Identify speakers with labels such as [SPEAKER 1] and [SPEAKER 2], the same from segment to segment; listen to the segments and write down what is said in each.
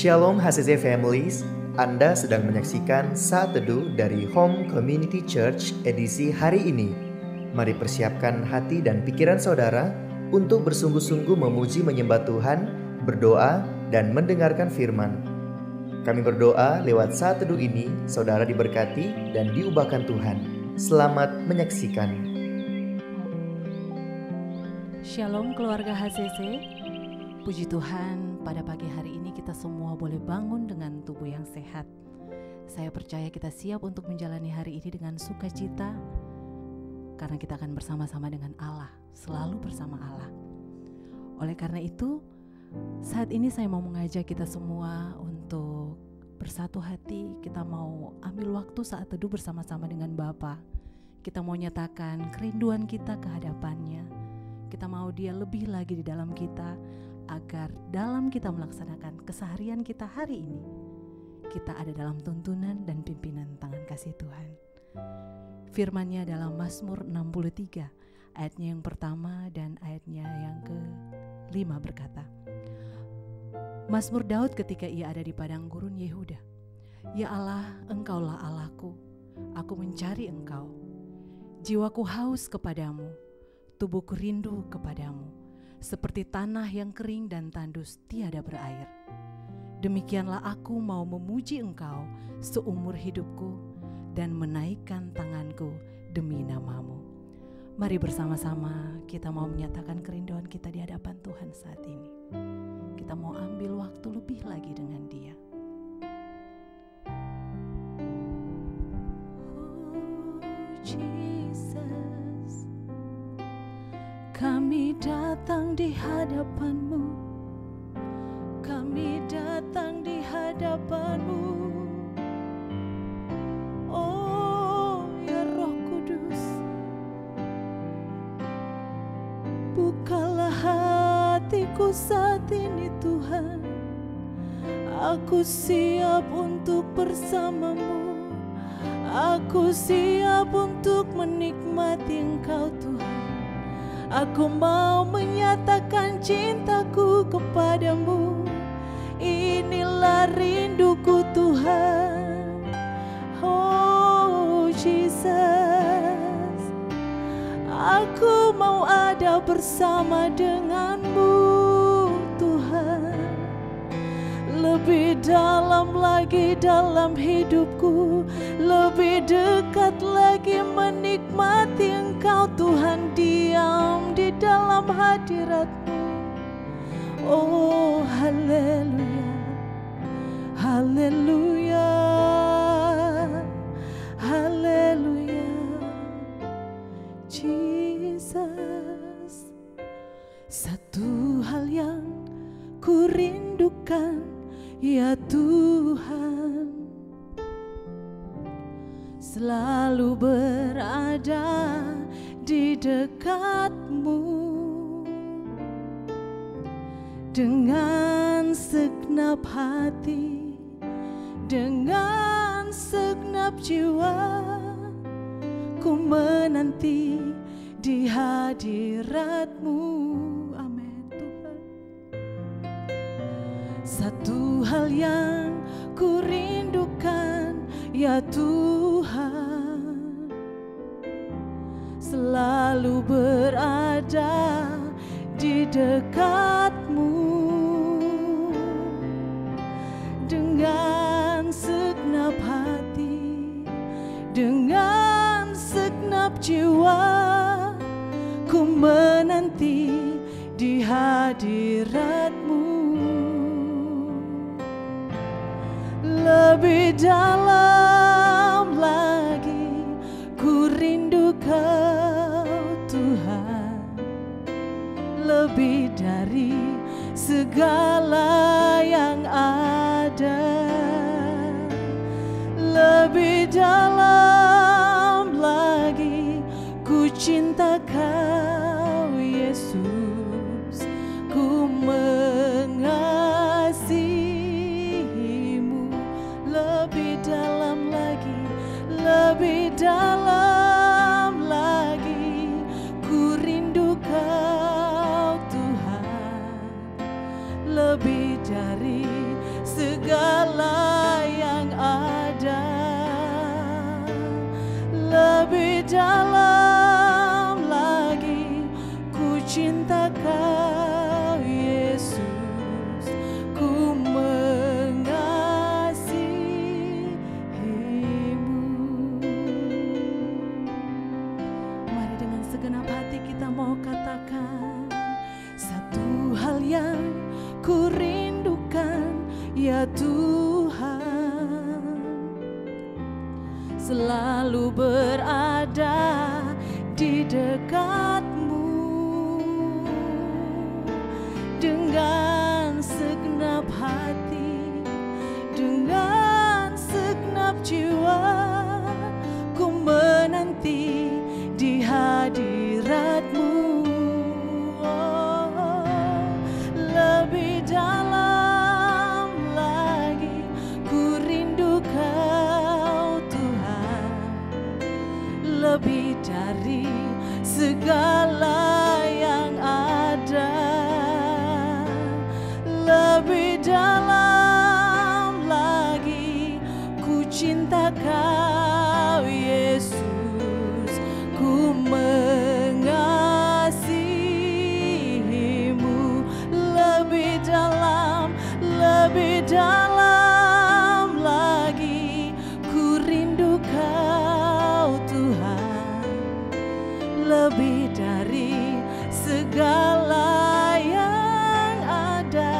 [SPEAKER 1] Shalom HCC Families, Anda sedang menyaksikan Saat Teduh dari Home Community Church edisi hari ini. Mari persiapkan hati dan pikiran saudara untuk bersungguh-sungguh memuji menyembah Tuhan, berdoa, dan mendengarkan firman. Kami berdoa lewat Saat Teduh ini, saudara diberkati dan diubahkan Tuhan. Selamat menyaksikan.
[SPEAKER 2] Shalom keluarga HCC. Puji Tuhan, pada pagi hari ini kita semua boleh bangun dengan tubuh yang sehat. Saya percaya kita siap untuk menjalani hari ini dengan sukacita, karena kita akan bersama-sama dengan Allah, selalu bersama Allah. Oleh karena itu, saat ini saya mau mengajak kita semua untuk bersatu hati. Kita mau ambil waktu saat teduh bersama-sama dengan Bapa. Kita mau nyatakan kerinduan kita ke hadapannya. Kita mau Dia lebih lagi di dalam kita, agar dalam kita melaksanakan keseharian kita hari ini, kita ada dalam tuntunan dan pimpinan tangan kasih Tuhan. Firman-Nya dalam Mazmur 63, ayatnya yang pertama dan ayatnya yang ke-5 berkata, Mazmur Daud ketika ia ada di padang gurun Yehuda. Ya Allah, Engkaulah Allahku, aku mencari Engkau. Jiwaku haus kepadamu, tubuhku rindu kepadamu. Seperti tanah yang kering dan tandus tiada berair. Demikianlah aku mau memuji Engkau seumur hidupku dan menaikkan tanganku demi nama-Mu. Mari bersama-sama kita mau menyatakan kerinduan kita di hadapan Tuhan saat ini. Kita mau ambil waktu lebih lagi dengan Dia. Oh Jesus, kami datang di hadapan-Mu, kami datang di hadapan-Mu. Oh ya Roh Kudus, bukalah hatiku saat ini Tuhan. Aku siap untuk bersama-Mu, aku siap untuk menikmati Engkau Tuhan. Aku mau menyatakan cintaku kepadamu. Inilah rinduku Tuhan. Oh Jesus, aku mau ada bersama denganmu Tuhan. Lebih dalam lagi dalam hidupku, lebih dekat lagi menikmati Engkau Tuhan, diam di dalam hadirat-Mu. Oh haleluya, haleluya, haleluya, Jesus. Satu hal yang ku rindukan, ya Tuhan, selalu berada di dekat-Mu. Dengan segenap hati, dengan segenap jiwa, ku menanti di hadirat-Mu. Amin Tuhan. Satu hal yang ku rindukan, ya Tuhan, selalu berada di dekat-Mu. Dengan segenap hati, dengan segenap jiwa, ku menanti di hadirat-Mu. Lebih dalam lagi ku rindu Kau Tuhan, lebih dari segala yang ada. Lebih dalam lagi ku cinta Kau Yesus, ku mengasihi-Mu. Lebih dalam lagi, lebih dalam lagi ku rindu Kau Tuhan, lebih dari segala cinta Kau Yesus, ku mengasihi-Mu. Mari dengan segenap hati kita mau katakan, satu hal yang ku rindukan ya Tuhan, selalu berada di dekat-Mu. Dengan segenap hati, dengan segenap jiwa, ku menanti di hadirat-Mu. Lebih dalam lagi ku rindu Kau Tuhan, lebih dari segala yang ada. Lebih dalam lagi ku cinta Kau Yesus, ku mengasihi-Mu. Lebih dalam lagi ku rindu Kau Tuhan, lebih dari segala yang ada.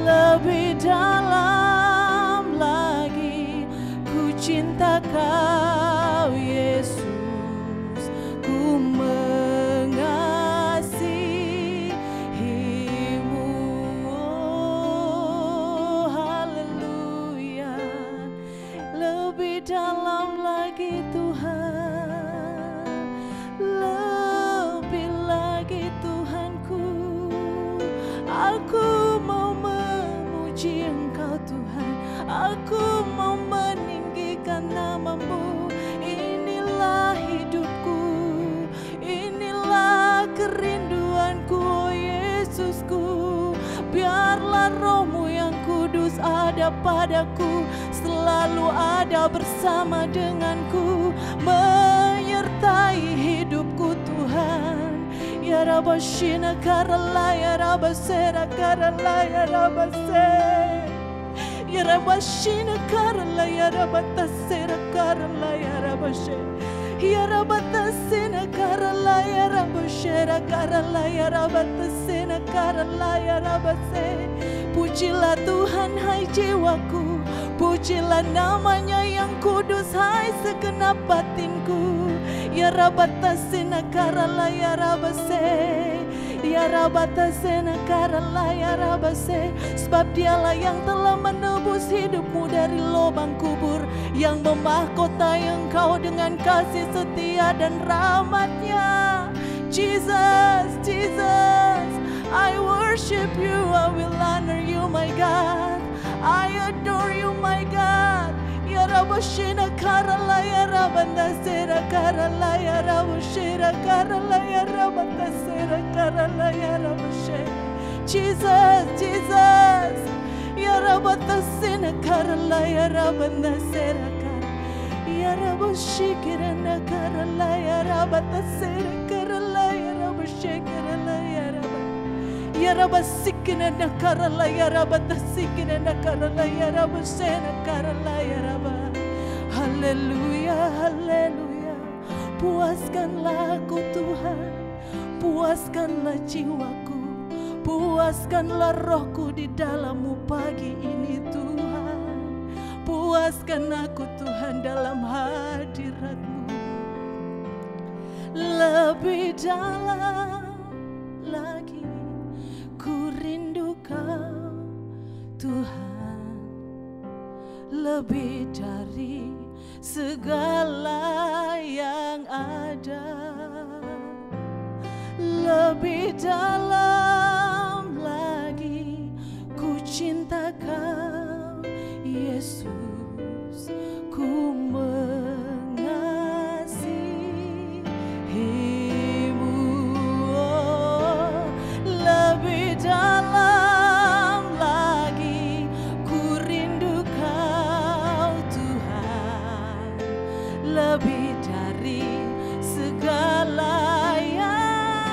[SPEAKER 2] Lebih dalam lagi ku cinta Kau Yesus, ku mengasihi-Mu. Oh, haleluya. Lebih dalam lagi Tuhan, lebih lagi Tuhanku. Aku mau memuji Engkau Tuhan, aku mau meninggikan nama-Mu. Inilah hidupku, inilah kerinduanku, oh Yesusku. Biarlah Roh-Mu yang kudus ada padaku, selalu ada bersama denganku, menyertai hidupku Tuhan. Ya Rabashina karala, ya Rabasera karala, ya Rabase. Ya Rabashina karala, ya Rabatasera karala, ya Rabashe. Ya Rabatasena karala, ya Rabashera karala, ya Rabatasena karala, ya Rabase. Pujilah Tuhan hai jiwaku, pujilah namanya yang kudus hai segenap batinku. Ya Rabatasena karala, ya Rabase. Ya Rabatasena karala, ya Rabase. Sebab Dialah yang telah menebus hidupmu dari lubang kubur, yang memahkotai engkau dengan kasih setia dan rahmat-Nya. Jesus, Jesus, I worship You, I will honor You, my God. I adore You, my God. Ya Rabashina karala, ya Rabandasera karala, ya Rabushira karala, ya Rabatasera karala, ya Rabushe. Jesus, Jesus, ya Rabatasena karala, ya Rabandasera karala, ya Rabushikirana karala, ya Rabatasera karala, ya Rabushikirana, ya Rabat. Ya Rabasikina nakarala, ya Rabatasikina nakarala, ya Rabusena karala, ya Rabba. Haleluya, haleluya. Puaskanlah aku Tuhan, puaskanlah jiwaku, puaskanlah rohku di dalam-Mu pagi ini Tuhan. Puaskan aku Tuhan dalam hadirat-Mu. Lebih dalam lagi ku rindu Kau Tuhan, lebih dari segala yang ada. Lebih dalam lagi ku cinta Kau Yesus, ku mengasihi-Mu. Oh, lebih dalam lagi ku rindu Kau Tuhan, lebih dari segala yang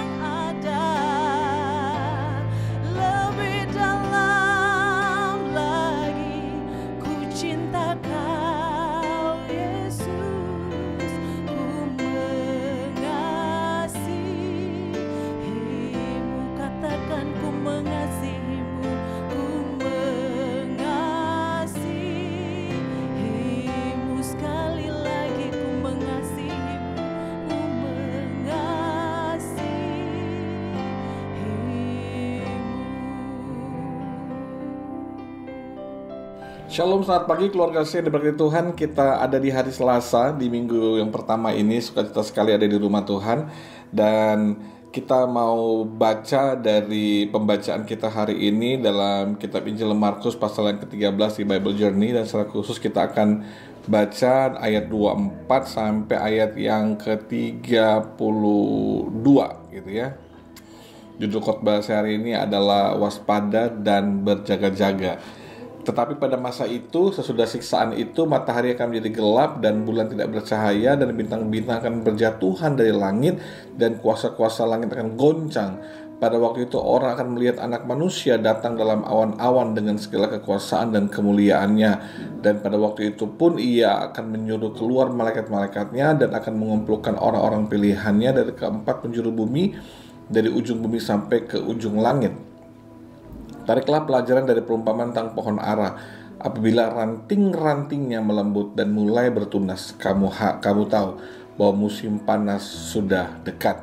[SPEAKER 3] Shalom, selamat pagi keluarga saya yang diberkati Tuhan. Kita ada di hari Selasa, di minggu yang pertama ini. Sukacita sekali ada di rumah Tuhan. Dan kita mau baca dari pembacaan kita hari ini dalam kitab Injil Markus pasal yang ke-13 di Bible Journey. Dan secara khusus kita akan baca ayat 24 sampai ayat yang ke-32 gitu ya. Judul khotbah saya hari ini adalah waspada dan berjaga-jaga. Tetapi pada masa itu, sesudah siksaan itu, matahari akan menjadi gelap dan bulan tidak bercahaya dan bintang-bintang akan berjatuhan dari langit dan kuasa-kuasa langit akan goncang. Pada waktu itu orang akan melihat Anak Manusia datang dalam awan-awan dengan segala kekuasaan dan kemuliaannya. Dan pada waktu itu pun ia akan menyuruh keluar malaikat-malaikatnya dan akan mengumpulkan orang-orang pilihannya dari keempat penjuru bumi, dari ujung bumi sampai ke ujung langit. Tariklah pelajaran dari perumpamaan tentang pohon ara. Apabila ranting-rantingnya melembut dan mulai bertunas, kamu tahu bahwa musim panas sudah dekat.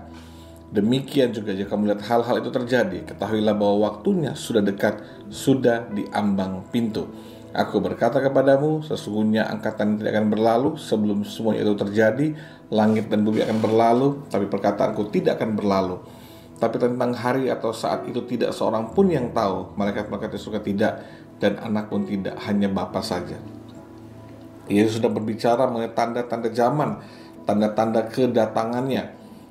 [SPEAKER 3] Demikian juga jika kamu lihat hal-hal itu terjadi, ketahuilah bahwa waktunya sudah dekat, sudah di ambang pintu. Aku berkata kepadamu, sesungguhnya angkatan tidak akan berlalu sebelum semuanya itu terjadi. Langit dan bumi akan berlalu, tapi perkataanku tidak akan berlalu. Tapi tentang hari atau saat itu tidak seorang pun yang tahu, malaikat-malaikat suka tidak, dan anak pun tidak, hanya Bapa saja. Yesus sudah berbicara mengenai tanda-tanda zaman, tanda-tanda kedatangannya.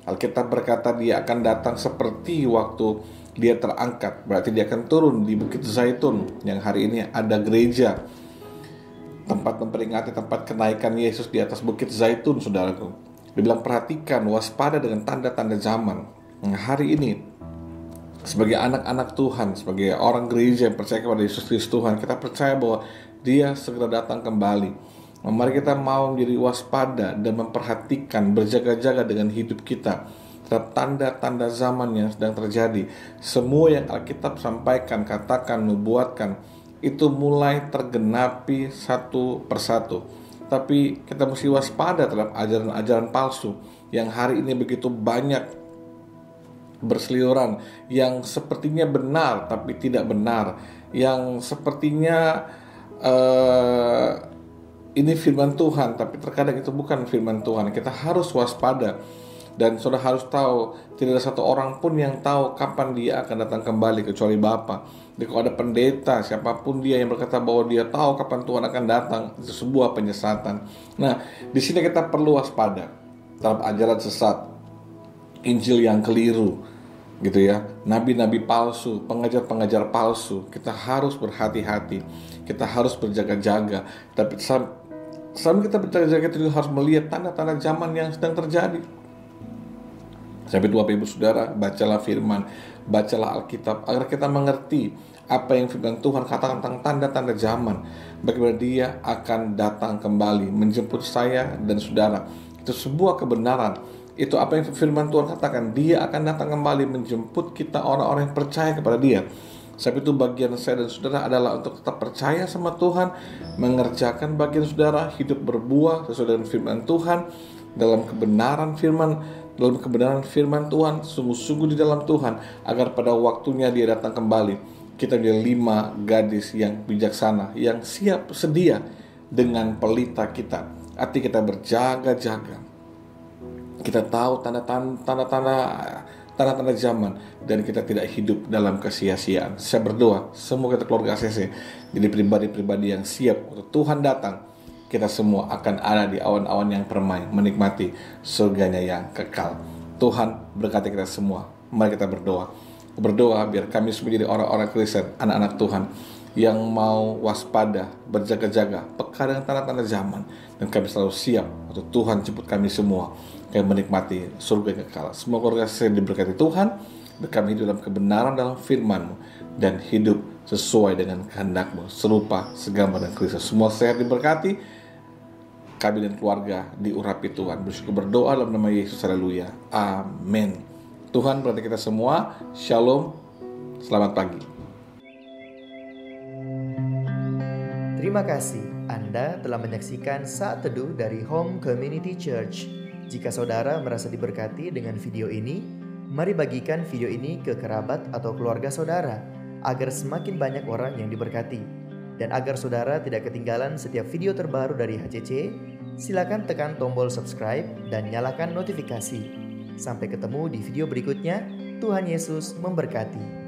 [SPEAKER 3] Alkitab berkata dia akan datang seperti waktu dia terangkat. Berarti dia akan turun di Bukit Zaitun, yang hari ini ada gereja, tempat memperingati tempat kenaikan Yesus di atas Bukit Zaitun, saudaraku. Dibilang perhatikan, waspada dengan tanda-tanda zaman. Hari ini sebagai anak-anak Tuhan, sebagai orang gereja yang percaya kepada Yesus Kristus Tuhan, kita percaya bahwa dia segera datang kembali. Mari kita mau menjadi waspada dan memperhatikan, berjaga-jaga dengan hidup kita terhadap tanda-tanda zaman yang sedang terjadi. Semua yang Alkitab sampaikan, katakan, nubuatkan, itu mulai tergenapi satu persatu. Tapi kita mesti waspada terhadap ajaran-ajaran palsu yang hari ini begitu banyak berseliweran, yang sepertinya benar tapi tidak benar, yang sepertinya ini firman Tuhan tapi terkadang itu bukan firman Tuhan. Kita harus waspada, dan saudara harus tahu tidak ada satu orang pun yang tahu kapan dia akan datang kembali kecuali Bapa. Jadi kalau ada pendeta siapapun dia yang berkata bahwa dia tahu kapan Tuhan akan datang, itu sebuah penyesatan. Nah, di sini kita perlu waspada terhadap ajaran sesat, Injil yang keliru, gitu ya, nabi-nabi palsu, pengajar-pengajar palsu. Kita harus berhati-hati, kita harus berjaga-jaga. Tapi sambil kita berjaga-jaga, kita harus melihat tanda-tanda zaman yang sedang terjadi. Sampai Bapak Ibu Saudara, bacalah firman, bacalah Alkitab agar kita mengerti apa yang firman Tuhan katakan tentang tanda-tanda zaman, bagaimana dia akan datang kembali menjemput saya dan saudara. Itu sebuah kebenaran. Itu apa yang firman Tuhan katakan, dia akan datang kembali menjemput kita, orang-orang yang percaya kepada dia. Sebab itu bagian saya dan saudara adalah untuk tetap percaya sama Tuhan, mengerjakan bagian saudara, hidup berbuah sesuai dengan firman Tuhan, dalam kebenaran firman Tuhan, sungguh-sungguh di dalam Tuhan, agar pada waktunya dia datang kembali, kita menjadi 5 gadis yang bijaksana, yang siap sedia dengan pelita kita. Arti kita berjaga-jaga. Kita tahu tanda-tanda zaman, dan kita tidak hidup dalam kesia-siaan. Saya berdoa semua kita keluarga ACC jadi pribadi-pribadi yang siap untuk Tuhan datang. Kita semua akan ada di awan-awan yang permai, menikmati surganya yang kekal. Tuhan berkati kita semua. Mari kita berdoa biar kami semua jadi orang-orang Kristen, anak-anak Tuhan yang mau waspada, berjaga-jaga, peka dengan tanda-tanda zaman, dan kami selalu siap untuk Tuhan jemput kami semua yang menikmati surga yang kekal. Semua keluarga saya diberkati Tuhan, dan kami hidup dalam kebenaran dalam firman-Mu, dan hidup sesuai dengan kehendak-Mu, serupa segambar dengan Kristus. Semua sehat diberkati, kami dan keluarga diurapi Tuhan. Bersyukur berdoa dalam nama Yesus, haleluya, amin. Tuhan berkati kita semua. Shalom, selamat pagi.
[SPEAKER 1] Terima kasih Anda telah menyaksikan Saat Teduh dari Home Community Church. Jika saudara merasa diberkati dengan video ini, mari bagikan video ini ke kerabat atau keluarga saudara, agar semakin banyak orang yang diberkati. Dan agar saudara tidak ketinggalan setiap video terbaru dari HCC, silakan tekan tombol subscribe dan nyalakan notifikasi. Sampai ketemu di video berikutnya. Tuhan Yesus memberkati.